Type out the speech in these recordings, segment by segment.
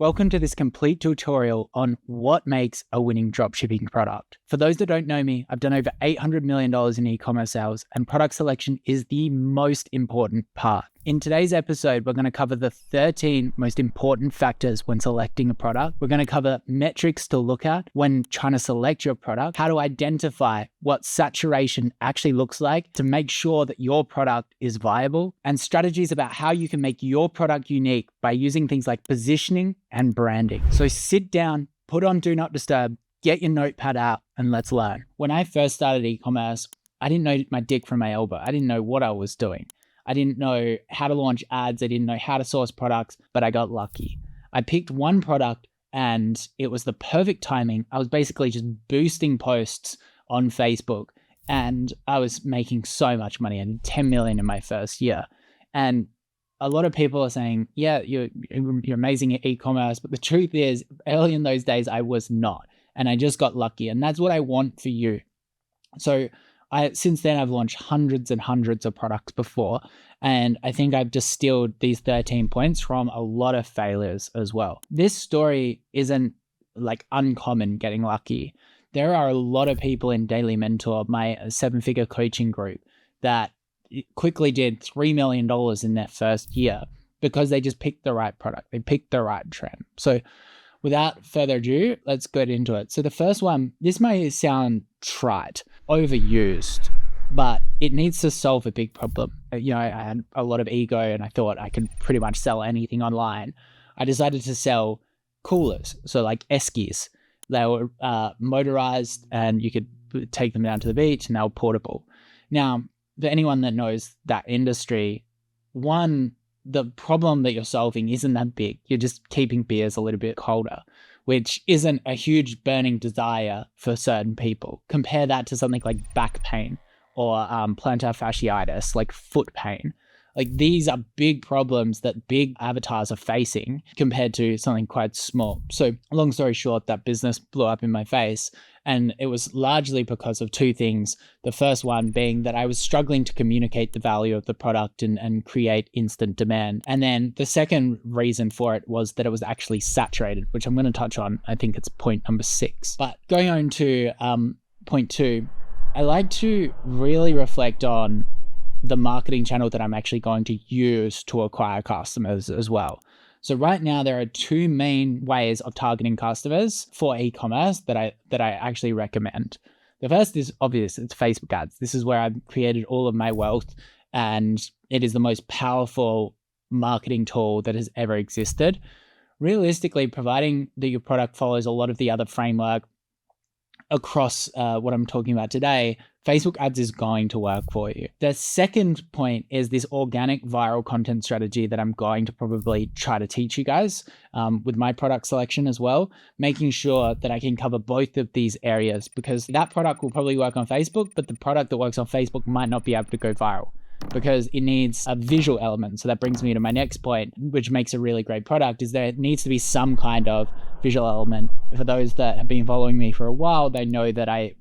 Welcome to this complete tutorial on what makes a winning dropshipping product. For those that don't know me, I've done over $800 million in e-commerce sales, and product selection is the most important part. In today's episode, we're going to cover the 13 most important factors when selecting a product. We're going to cover metrics to look at when trying to select your product, how to identify what saturation actually looks like to make sure that your product is viable, and strategies about how you can make your product unique by using things like positioning and branding. So sit down, put on Do Not Disturb, get your notepad out, and let's learn. When I first started e-commerce, I didn't know my dick from my elbow. I didn't know what I was doing. I didn't know how to launch ads. I didn't know how to source products, but I got lucky. I picked one product and it was the perfect timing. I was basically just boosting posts on Facebook and I was making so much money. I did 10 million in my first year. And a lot of people are saying, yeah, you're amazing at e-commerce. But the truth is, early in those days, I was not. And I just got lucky. And that's what I want for you. So since then, I've launched hundreds and hundreds of products before, and I think I've distilled these 13 points from a lot of failures as well. This story isn't like uncommon getting lucky. There are a lot of people in Daily Mentor, my 7-figure coaching group, that quickly did $3 million in their first year because they just picked the right product. They picked the right trend. So without further ado, let's get into it. So the first one, this may sound trite, overused, but it needs to solve a big problem. I had a lot of ego and I thought I could pretty much sell anything online. I decided to sell coolers, so like eskies. They were motorized and you could take them down to the beach and they were portable. Now, for anyone that knows that industry, the problem that you're solving isn't that big. You're just keeping beers a little bit colder, which isn't a huge burning desire for certain people. Compare that to something like back pain or plantar fasciitis, like foot pain. Like these are big problems that big avatars are facing compared to something quite small. So long story short, that business blew up in my face. And it was largely because of two things. The first one being that I was struggling to communicate the value of the product and create instant demand. And then the second reason for it was that it was actually saturated, which I'm going to touch on. I think it's point number 6. But going on to point 2, I like to really reflect on the marketing channel that I'm actually going to use to acquire customers as well. So right now there are 2 main ways of targeting customers for e-commerce that I actually recommend. The first is obvious, it's Facebook ads. This is where I've created all of my wealth, and it is the most powerful marketing tool that has ever existed. Realistically, providing that your product follows a lot of the other framework across what I'm talking about today, Facebook ads is going to work for you. The second point is this organic viral content strategy that I'm going to probably try to teach you guys with my product selection as well, making sure that I can cover both of these areas, because that product will probably work on Facebook, but the product that works on Facebook might not be able to go viral because it needs a visual element. So that brings me to my next point, which makes a really great product, is there needs to be some kind of visual element. For those that have been following me for a while, they know that I've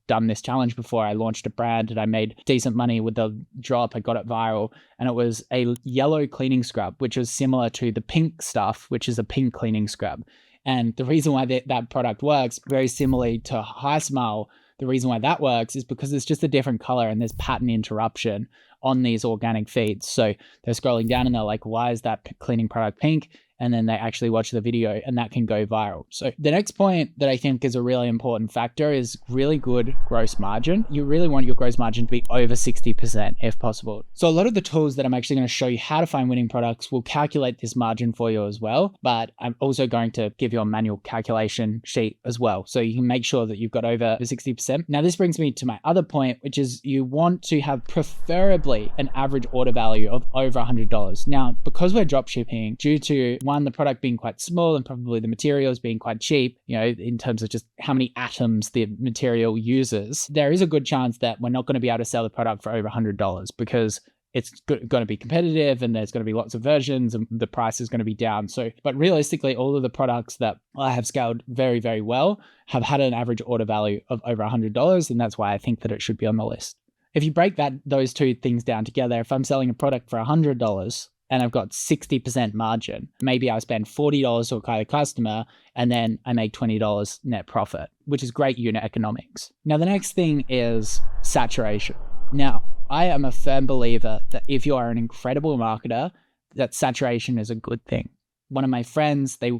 done this challenge before. I launched a brand and I made decent money with the drop. I got it viral, and it was a yellow cleaning scrub, which was similar to the pink stuff, which is a pink cleaning scrub. And the reason why that product works very similarly to High Smile, the reason why that works is because it's just a different color and there's pattern interruption on these organic feeds. So they're scrolling down and they're like, why is that cleaning product pink? And then they actually watch the video and that can go viral. So the next point that I think is a really important factor is really good gross margin. You really want your gross margin to be over 60% if possible. So a lot of the tools that I'm actually going to show you how to find winning products will calculate this margin for you as well. But I'm also going to give you a manual calculation sheet as well, so you can make sure that you've got over 60%. Now this brings me to my other point, which is you want to have preferably an average order value of over $100. Now, because we're drop shipping, due to one, the product being quite small and probably the materials being quite cheap, in terms of just how many atoms the material uses, there is a good chance that we're not going to be able to sell the product for over $100 because it's going to be competitive and there's going to be lots of versions and the price is going to be down. So, but realistically, all of the products that I have scaled very, very well have had an average order value of over $100. And that's why I think that it should be on the list. If you break those two things down together, if I'm selling a product for $100, and I've got 60% margin. Maybe I spend $40 to acquire a customer and then I make $20 net profit, which is great unit economics. Now, the next thing is saturation. Now, I am a firm believer that if you are an incredible marketer, that saturation is a good thing. One of my friends, they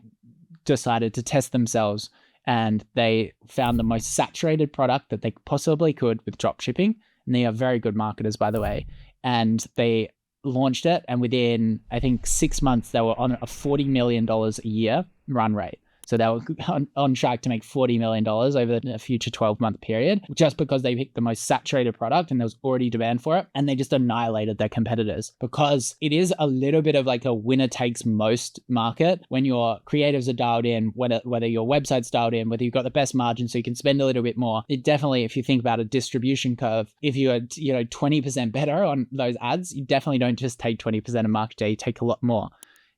decided to test themselves and they found the most saturated product that they possibly could with dropshipping. And they are very good marketers, by the way. And they launched it. And within, I think, 6 months, they were on a $40 million a year run rate. So they were on track to make $40 million over the future 12-month period, just because they picked the most saturated product and there was already demand for it. And they just annihilated their competitors, because it is a little bit of like a winner takes most market when your creatives are dialed in, whether your website's dialed in, whether you've got the best margin so you can spend a little bit more. It definitely, if you think about a distribution curve, if you are 20% better on those ads, you definitely don't just take 20% of market share, you take a lot more.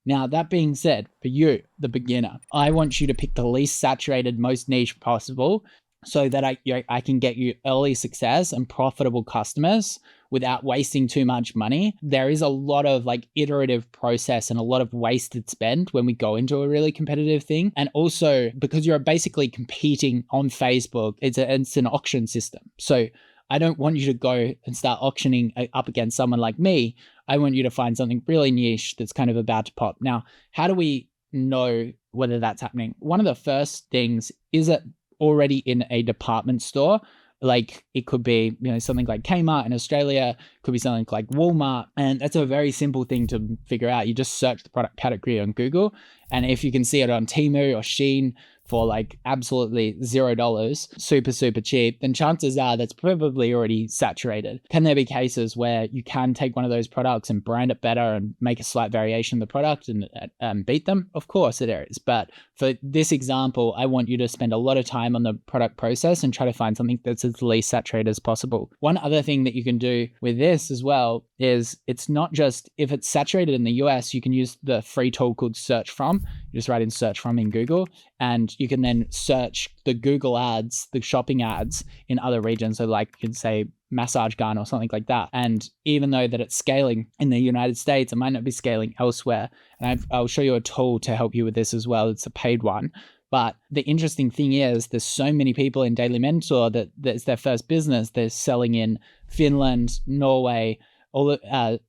Now, that being said, for you, the beginner, I want you to pick the least saturated, most niche possible so that I can get you early success and profitable customers without wasting too much money. There is a lot of like iterative process and a lot of wasted spend when we go into a really competitive thing. And also because you're basically competing on Facebook, it's an auction system. So I don't want you to go and start auctioning up against someone like me. I want you to find something really niche that's kind of about to pop. Now, how do we know whether that's happening? One of the first things is it already in a department store. Like it could be, something like Kmart in Australia, could be something like Walmart. And that's a very simple thing to figure out. You just search the product category on Google. And if you can see it on Temu or Shein for like absolutely $0, super cheap, then chances are that's probably already saturated. Can there be cases where you can take one of those products and brand it better and make a slight variation of the product and beat them? Of course there is. But for this example, I want you to spend a lot of time on the product process and try to find something that's as least saturated as possible. One other thing that you can do with this as well is it's not just, if it's saturated in the US, you can use the free tool called Search From. You just write in Search From in Google, and you can then search the Google ads, the shopping ads in other regions. So like you can say massage gun or something like that. And even though that it's scaling in the United States, it might not be scaling elsewhere. And I'll show you a tool to help you with this as well. It's a paid one. But the interesting thing is there's so many people in Daily Mentor that it's their first business. They're selling in Finland, Norway,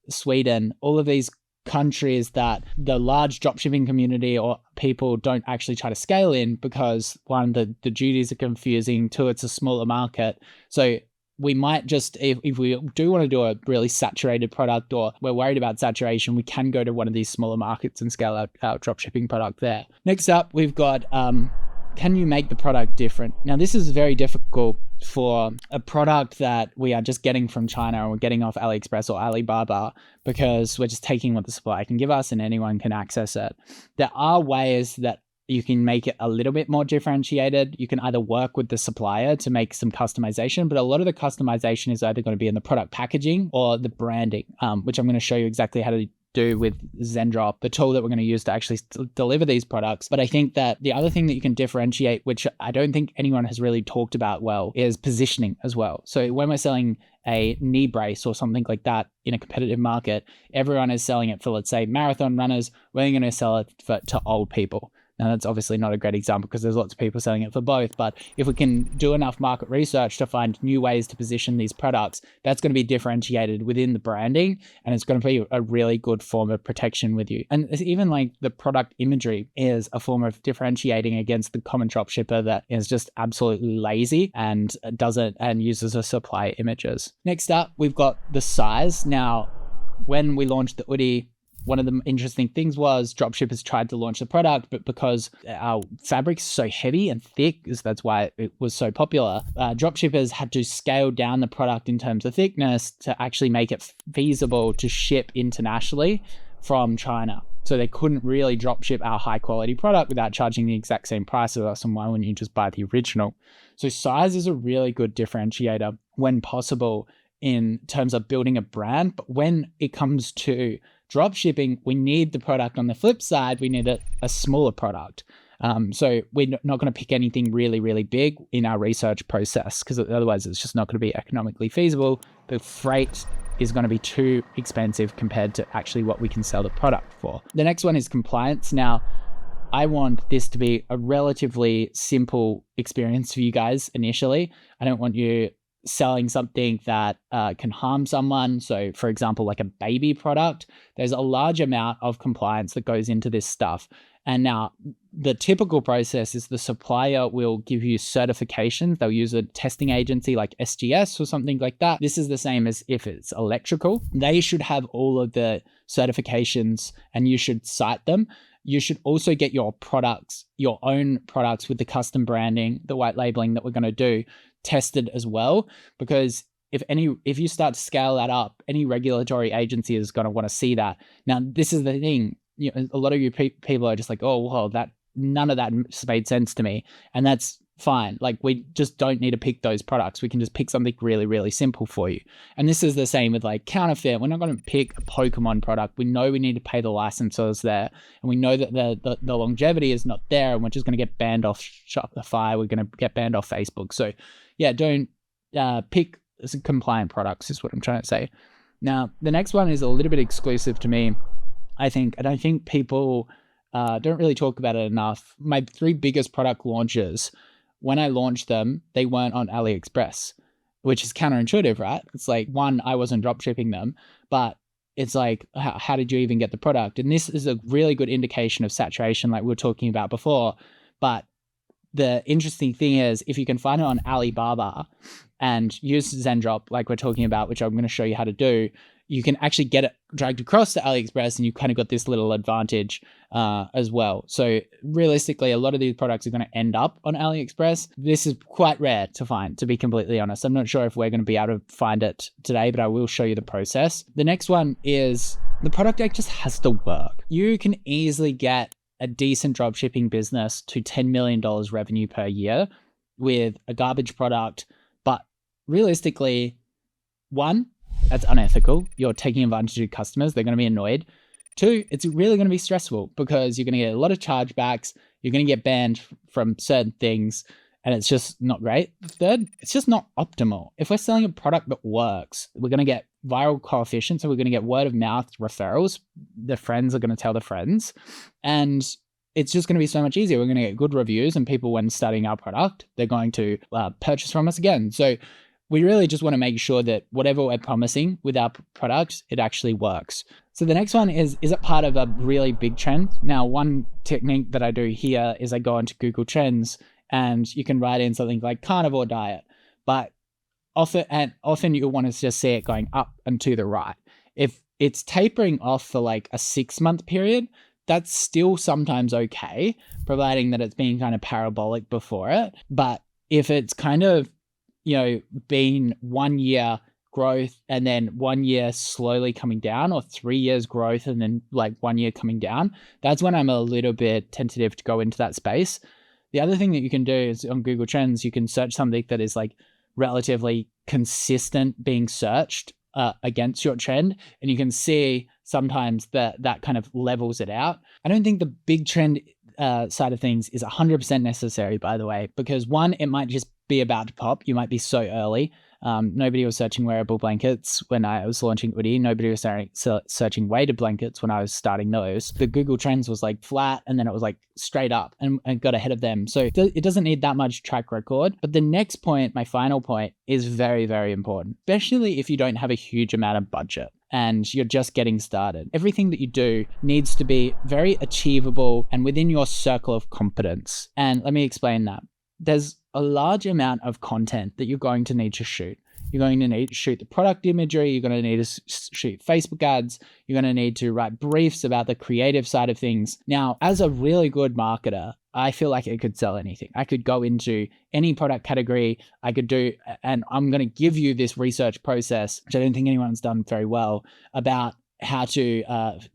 Sweden, all of these countries that the large dropshipping community or people don't actually try to scale in, because one, the duties are confusing, two, it's a smaller market. So we might just, if we do want to do a really saturated product or we're worried about saturation, we can go to one of these smaller markets and scale our dropshipping product there. Next up, we've got, can you make the product different? Now, this is very difficult for a product that we are just getting from China or we're getting off AliExpress or Alibaba, because we're just taking what the supplier can give us and anyone can access it. There are ways that you can make it a little bit more differentiated. You can either work with the supplier to make some customization, but a lot of the customization is either going to be in the product packaging or the branding, which I'm going to show you exactly how to do with Zendrop, the tool that we're going to use to actually deliver these products. But I think that the other thing that you can differentiate, which I don't think anyone has really talked about well, is positioning as well. So when we're selling a knee brace or something like that in a competitive market, everyone is selling it for, let's say, marathon runners. We're going to sell it to old people. Now, that's obviously not a great example because there's lots of people selling it for both. But if we can do enough market research to find new ways to position these products, that's going to be differentiated within the branding. And it's going to be a really good form of protection with you. And even like the product imagery is a form of differentiating against the common dropshipper that is just absolutely lazy and uses a supply images. Next up, we've got the size. Now, when we launched the hoodie, one of the interesting things was dropshippers tried to launch the product, but because our fabric's so heavy and thick, that's why it was so popular, dropshippers had to scale down the product in terms of thickness to actually make it feasible to ship internationally from China. So they couldn't really dropship our high quality product without charging the exact same price as us, and why wouldn't you just buy the original? So size is a really good differentiator when possible in terms of building a brand, but when it comes to drop shipping, we need the product. On the flip side, we need a smaller product. So we're not going to pick anything really, really big in our research process, because otherwise it's just not going to be economically feasible. The freight is going to be too expensive compared to actually what we can sell the product for. The next one is compliance. Now, I want this to be a relatively simple experience for you guys initially. I don't want you selling something that can harm someone. So for example, like a baby product, there's a large amount of compliance that goes into this stuff. And now the typical process is the supplier will give you certifications. They'll use a testing agency like SGS or something like that. This is the same as if it's electrical. They should have all of the certifications and you should cite them. You should also get your products, your own products with the custom branding, the white labeling that we're going to do, tested as well. Because if you start to scale that up, any regulatory agency is going to want to see that. Now, this is the thing. You know, a lot of you people are just like, oh, well, none of that made sense to me. And that's fine. Like, we just don't need to pick those products. We can just pick something really, really simple for you. And this is the same with like counterfeit. We're not going to pick a Pokemon product. We know we need to pay the licensors there. And we know that the longevity is not there. And we're just going to get banned off Shopify. We're going to get banned off Facebook. So yeah, don't pick compliant products is what I'm trying to say. Now, the next one is a little bit exclusive to me, I think. And I think people don't really talk about it enough. My 3 biggest product launches, when I launched them, they weren't on AliExpress, which is counterintuitive, right? It's like, one, I wasn't dropshipping them, but it's like, how did you even get the product? And this is a really good indication of saturation like we were talking about before. But the interesting thing is, if you can find it on Alibaba and use Zendrop like we're talking about, which I'm going to show you how to do, you can actually get it dragged across to AliExpress and you kind of got this little advantage as well. So realistically, a lot of these products are going to end up on AliExpress. This is quite rare to find, to be completely honest. I'm not sure if we're going to be able to find it today, but I will show you the process. The next one is the product just has to work. You can easily get a decent dropshipping business to $10 million revenue per year with a garbage product. But realistically, one, that's unethical. You're taking advantage of customers. They're going to be annoyed. 2, it's really going to be stressful because you're going to get a lot of chargebacks. You're going to get banned from certain things, and it's just not great. 3rd, it's just not optimal. If we're selling a product that works, we're going to get viral coefficient. So we're going to get word of mouth referrals. The friends are going to tell the friends, and it's just going to be so much easier. We're going to get good reviews, and people, when studying our product, they're going to purchase from us again. So we really just want to make sure that whatever we're promising with our product, it actually works. So the next one is it part of a really big trend? Now, one technique that I do here is I go into Google Trends and you can write in something like carnivore diet, but often you'll want to just see it going up and to the right. If it's tapering off for like a 6-month period, that's still sometimes okay, providing that it's being kind of parabolic before it. But if it's kind of, been 1 year growth and then 1 year slowly coming down, or 3 years growth and then like 1 year coming down, that's when I'm a little bit tentative to go into that space. The other thing that you can do is on Google Trends, you can search something that is like relatively consistent being searched against your trend, and you can see sometimes that kind of levels it out. I don't think the big trend side of things is 100% necessary, by the way, because one, it might just be about to pop. You might be so early. Nobody was searching wearable blankets when I was launching Woody. Nobody was searching weighted blankets when I was starting those. The Google Trends was like flat, and then it was like straight up and got ahead of them. So it doesn't need that much track record. But the next point, my final point, is very, very important, especially if you don't have a huge amount of budget and you're just getting started. Everything that you do needs to be very achievable and within your circle of competence. And let me explain that. There's a large amount of content that you're going to need to shoot. You're going to need to shoot the product imagery. You're going to need to shoot Facebook ads. You're going to need to write briefs about the creative side of things. Now, as a really good marketer, I feel like it could sell anything. I could go into any product category. I could do, and I'm going to give you this research process, which I don't think anyone's done very well, about how to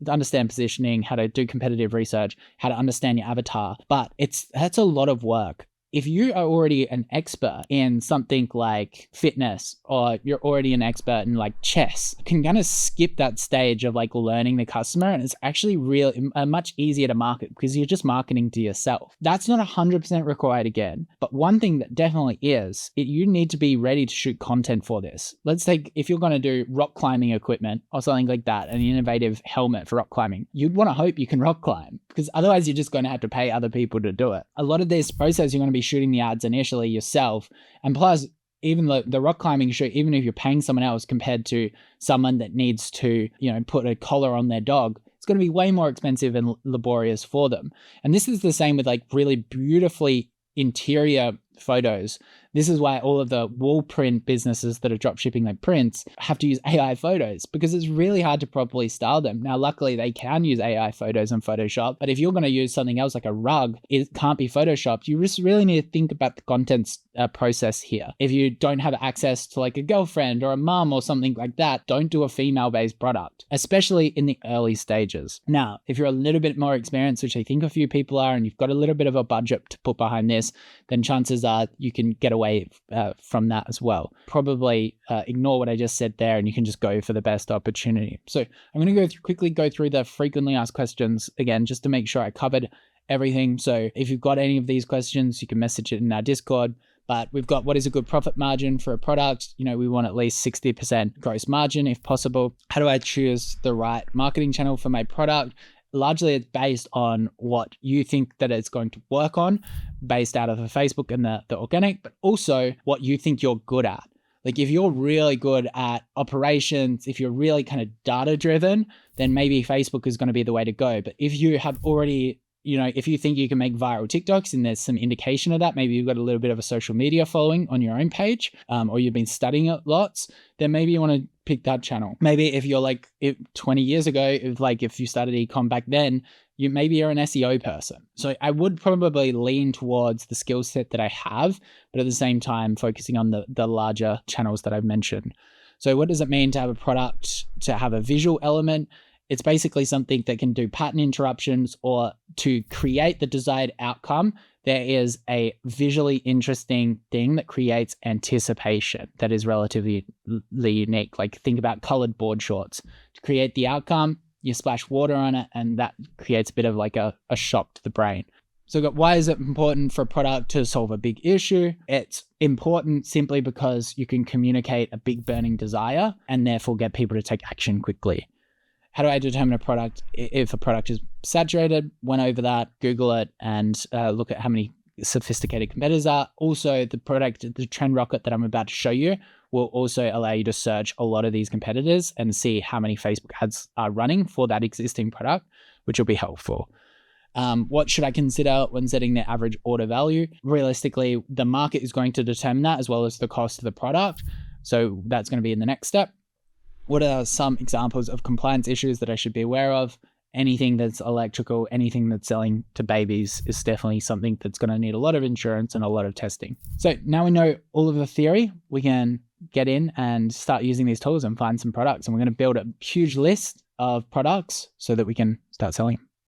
understand positioning, how to do competitive research, how to understand your avatar. But that's a lot of work. if you are already an expert in something like fitness, or you're already an expert in like chess, you can kind of skip that stage of like learning the customer, and it's actually much easier to market because you're just marketing to yourself. That's not 100% required again, but one thing that definitely is, you need to be ready to shoot content for this. Let's take, if you're going to do rock climbing equipment or something like that, an innovative helmet for rock climbing, you'd want to hope you can rock climb, because otherwise you're just going to have to pay other people to do it. A lot of this process, you're going to be shooting the ads initially yourself. And plus, even the rock climbing shoot, even if you're paying someone else compared to someone that needs to, put a collar on their dog, it's going to be way more expensive and laborious for them. And this is the same with like really beautifully interior photos. This is why all of the wall print businesses that are drop shipping like prints have to use AI photos, because it's really hard to properly style them. Now, luckily they can use AI photos in Photoshop, but if you're going to use something else like a rug, it can't be Photoshopped. You just really need to think about the content process here. If you don't have access to like a girlfriend or a mum or something like that, don't do a female-based product, especially in the early stages. Now, if you're a little bit more experienced, which I think a few people are, and you've got a little bit of a budget to put behind this, then chances are you can get away from that as well. Probably ignore what I just said there, and you can just go for the best opportunity. So I'm going to quickly go through the frequently asked questions again, just to make sure I covered everything. So if you've got any of these questions, you can message it in our Discord. But we've got, what is a good profit margin for a product? We want at least 60% gross margin if possible. How do I choose the right marketing channel for my product? Largely, it's based on what you think that it's going to work on, based out of the Facebook and the organic, but also what you think you're good at. Like if you're really good at operations, if you're really kind of data driven, then maybe Facebook is going to be the way to go. But if you have already, if you think you can make viral TikToks and there's some indication of that, maybe you've got a little bit of a social media following on your own page, or you've been studying it lots, then maybe you want to pick that channel. Maybe if you're like 20 years ago, if you started ecom back then, maybe you're an SEO person. So I would probably lean towards the skill set that I have, but at the same time, focusing on the larger channels that I've mentioned. So what does it mean to have a product, to have a visual element? It's basically something that can do pattern interruptions, or to create the desired outcome. There is a visually interesting thing that creates anticipation that is relatively unique. Like think about colored board shorts. To create the outcome, you splash water on it, and that creates a bit of like a shock to the brain. So why is it important for a product to solve a big issue? It's important simply because you can communicate a big burning desire and therefore get people to take action quickly. How do I determine a product? If a product is saturated, went over that, Google it, and look at how many sophisticated competitors are. Also, the trend rocket that I'm about to show you will also allow you to search a lot of these competitors and see how many Facebook ads are running for that existing product, which will be helpful. What should I consider when setting the average order value? Realistically, the market is going to determine that, as well as the cost of the product. So that's going to be in the next step. What are some examples of compliance issues that I should be aware of? Anything that's electrical, anything that's selling to babies is definitely something that's going to need a lot of insurance and a lot of testing. So now we know all of the theory, we can get in and start using these tools and find some products. And we're going to build a huge list of products so that we can start selling.